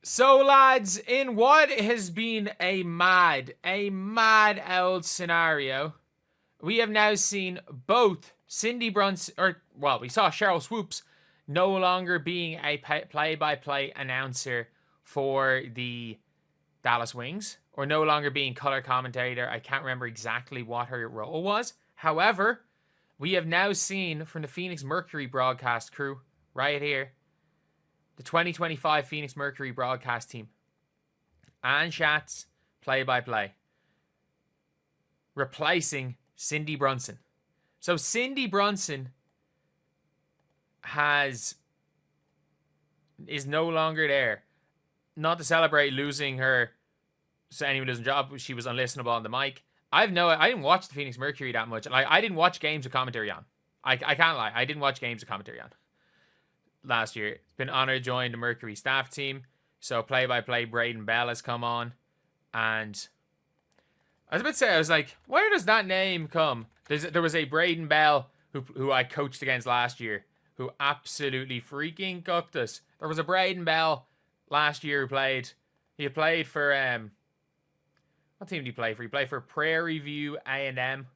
So, lads, in what has been a mad old scenario, we have now seen both Cindy Brunson, we saw Cheryl Swoops no longer being a play-by-play announcer for the Dallas Wings, or no longer being color commentator. I can't remember exactly what her role was. However, we have now seen from the Phoenix Mercury broadcast crew, right here, the 2025 Phoenix Mercury broadcast team, Ann Schatz, play-by-play, replacing Cindy Brunson. So Cindy Brunson is no longer there. Not to celebrate losing her, so anyone losing job, she was unlistenable on the mic. I didn't watch the Phoenix Mercury that much. Like, I didn't watch games with commentary on. I can't lie. I didn't watch games with commentary on last year. It's been honored to join the Mercury staff team. So play-by-play Braden Bell has come on. And I was about to say, I was like, where does that name come? There was a Braden Bell who I coached against last year who absolutely freaking cooked us. There was a Braden Bell last year who played. He played for what team did he play for? He played for Prairie View A&M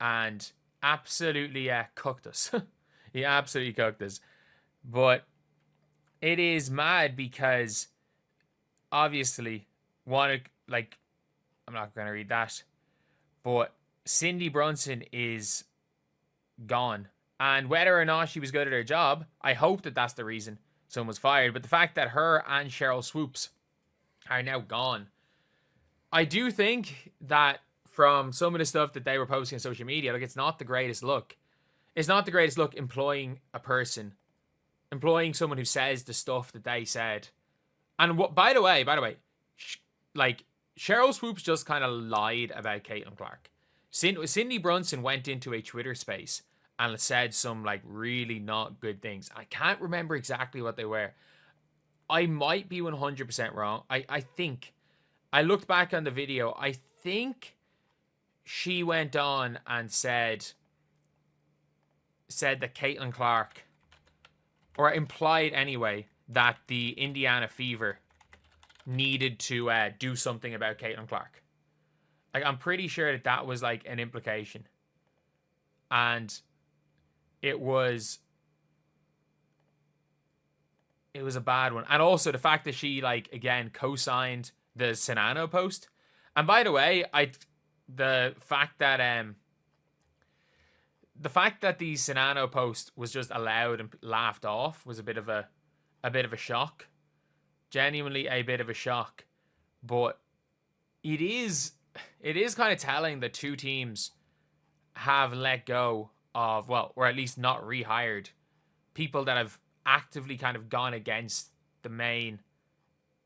and absolutely cooked us. He absolutely cooked us. But it is mad because obviously I'm not going to read that, but Cindy Brunson is gone. And whether or not she was good at her job, I hope that that's the reason someone was fired. But the fact that her and Cheryl Swoops are now gone, I do think that from some of the stuff that they were posting on social media, like, it's not the greatest look. It's not the greatest look employing someone who says the stuff that they said. And what, by the way, like, Cheryl Swoops just kind of lied about Caitlin Clark. Cindy Brunson went into a Twitter space and said some, like, really not good things. I can't remember exactly what they were. I might be 100% wrong. I think. I looked back on the video. I think she went on and said that Caitlin Clark, or implied anyway, that the Indiana Fever needed to do something about Caitlin Clark. Like, I'm pretty sure that was, like, an implication. And it was a bad one. And also the fact that she, like, again, co-signed the Sinano post. And by the way, the fact that the Sinano post was just allowed and laughed off was a bit of a shock. Genuinely a bit of a shock. But it is kind of telling that two teams have let go of, well, or at least not rehired people that have actively kind of gone against the main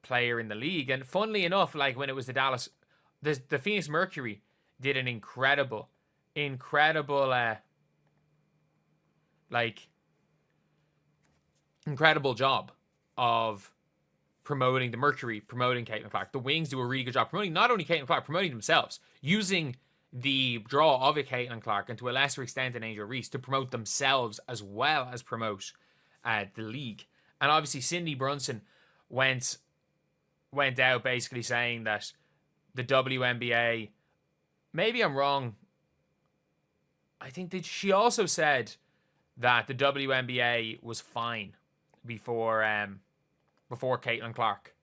player in the league. And funnily enough, like, when it was the Phoenix Mercury did an incredible job of promoting the Mercury, promoting Caitlin Clark. The Wings do a really good job promoting not only Caitlin Clark, promoting themselves, using the draw of a Caitlin Clark, and to a lesser extent an Angel Reese, to promote themselves as well as promote the league. And obviously Cindy Brunson went out basically saying that the WNBA, maybe I'm wrong, I think that she also said that the WNBA was fine before Caitlin Clark,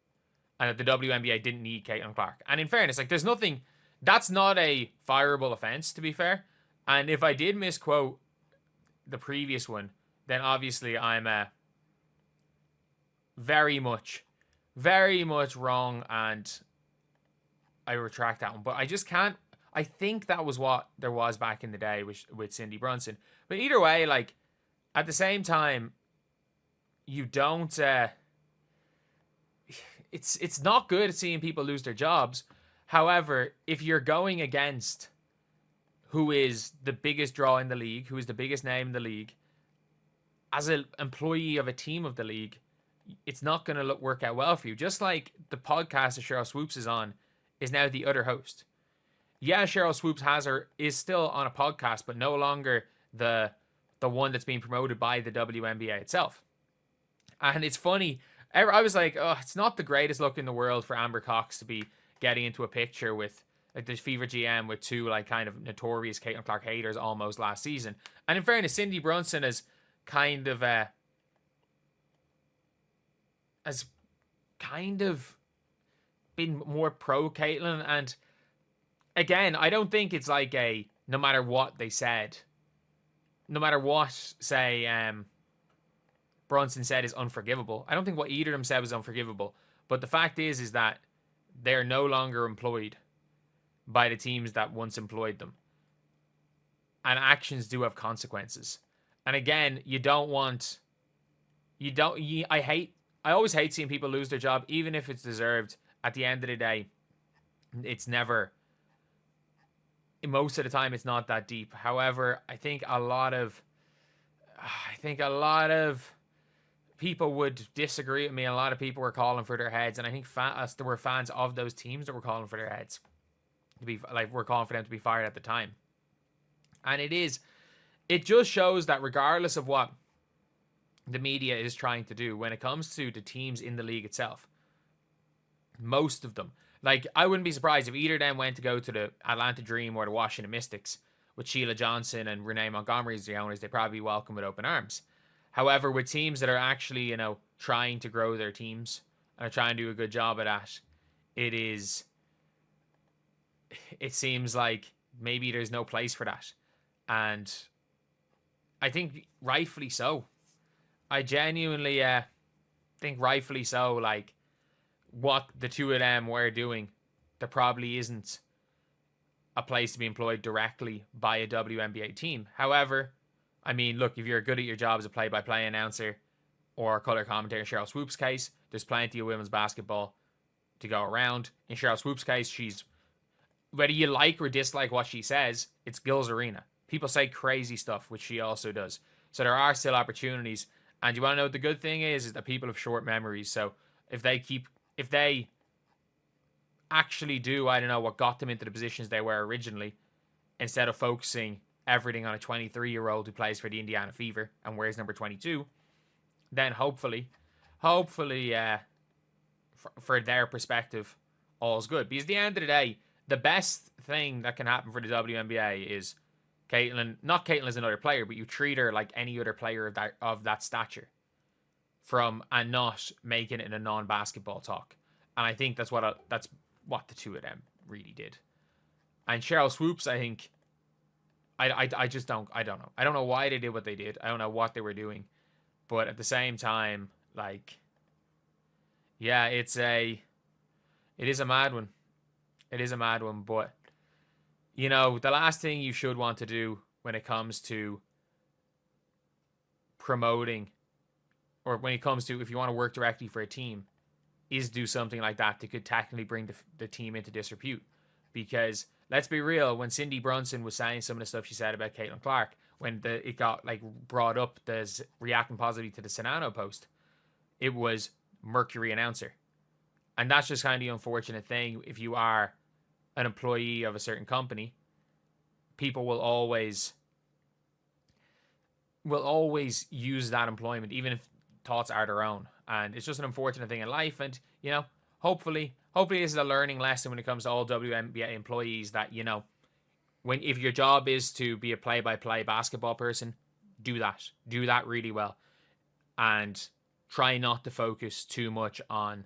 and that the WNBA didn't need Caitlin Clark. And in fairness, like, there's nothing, that's not a fireable offense, to be fair. And if I did misquote the previous one, then obviously I'm very much wrong, and I retract that one. But I just can't. I think that was what there was back in the day with Cindy Brunson. But either way, like, at the same time, you don't. It's not good seeing people lose their jobs. However, if you're going against who is the biggest draw in the league, who is the biggest name in the league, as an employee of a team of the league, it's not going to work out well for you. Just like the podcast that Cheryl Swoops is on is now the other host. Yeah, Cheryl Swoops is still on a podcast, but no longer the one that's being promoted by the WNBA itself. And it's funny, I was like, oh, it's not the greatest look in the world for Amber Cox to be getting into a picture with like the Fever GM with two like kind of notorious Caitlin Clark haters almost last season. And in fairness, Cindy Brunson has kind of has kind of been more pro Caitlin. And again, I don't think it's like a no matter what they said, no matter what say Brunson said is unforgivable. I don't think what either of them said was unforgivable. But the fact is that they're no longer employed by the teams that once employed them. And actions do have consequences. And again, I always hate seeing people lose their job, even if it's deserved. At the end of the day, it's never, most of the time, it's not that deep. However, I think a lot of people would disagree with me. A lot of people were calling for their heads, and I think there were fans of those teams that were calling for their heads we're calling for them to be fired at the time. And it just shows that regardless of what the media is trying to do, when it comes to the teams in the league itself, most of them, like, I wouldn't be surprised if either of them went to go to the Atlanta Dream or the Washington Mystics with Sheila Johnson and Renee Montgomery as the owners. They probably welcome with open arms. However, with teams that are actually, trying to grow their teams and are trying to do a good job at that, it seems like maybe there's no place for that. And I think rightfully so. I genuinely think rightfully so. Like, what the two of them were doing, there probably isn't a place to be employed directly by a WNBA team. However, I mean, look, if you're good at your job as a play-by-play announcer or color commentator, in Cheryl Swoop's case, there's plenty of women's basketball to go around. In Cheryl Swoop's case, she's, whether you like or dislike what she says, it's Gil's Arena. People say crazy stuff, which she also does. So there are still opportunities. And you want to know what the good thing is that people have short memories. So if they actually do, I don't know, what got them into the positions they were originally, instead of focusing everything on a 23-year-old who plays for the Indiana Fever and wears number 22, then hopefully, for their perspective, all's good. Because at the end of the day, the best thing that can happen for the WNBA is not Caitlin as another player, but you treat her like any other player of that stature, and not making it in a non-basketball talk. And I think that's what the two of them really did. And Cheryl Swoops, I think, I don't know. I don't know why they did what they did. I don't know what they were doing. But at the same time, like, yeah, it is a mad one. It is a mad one, but, the last thing you should want to do when it comes to promoting, or when it comes to, if you want to work directly for a team, is do something like that could technically bring the team into disrepute. Because, let's be real, when Cindy Brunson was saying some of the stuff she said about Caitlin Clark, when it got brought up, reacting positively to the Sonano post, it was Mercury announcer. And that's just kind of the unfortunate thing. If you are an employee of a certain company, people will always use that employment, even if thoughts are their own. And it's just an unfortunate thing in life. And, hopefully this is a learning lesson when it comes to all WNBA employees that, if your job is to be a play-by-play basketball person, do that. Do that really well. And try not to focus too much on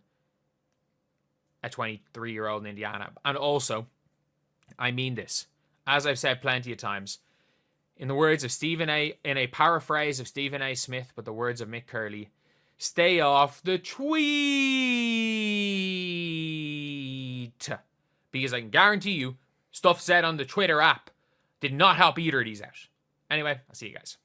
a 23-year-old in Indiana. And also, I mean this, as I've said plenty of times, in the words of in a paraphrase of Stephen A. Smith, but the words of Mick Curley, stay off the tweet. Because I can guarantee you, stuff said on the Twitter app did not help either of these out. Anyway, I'll see you guys.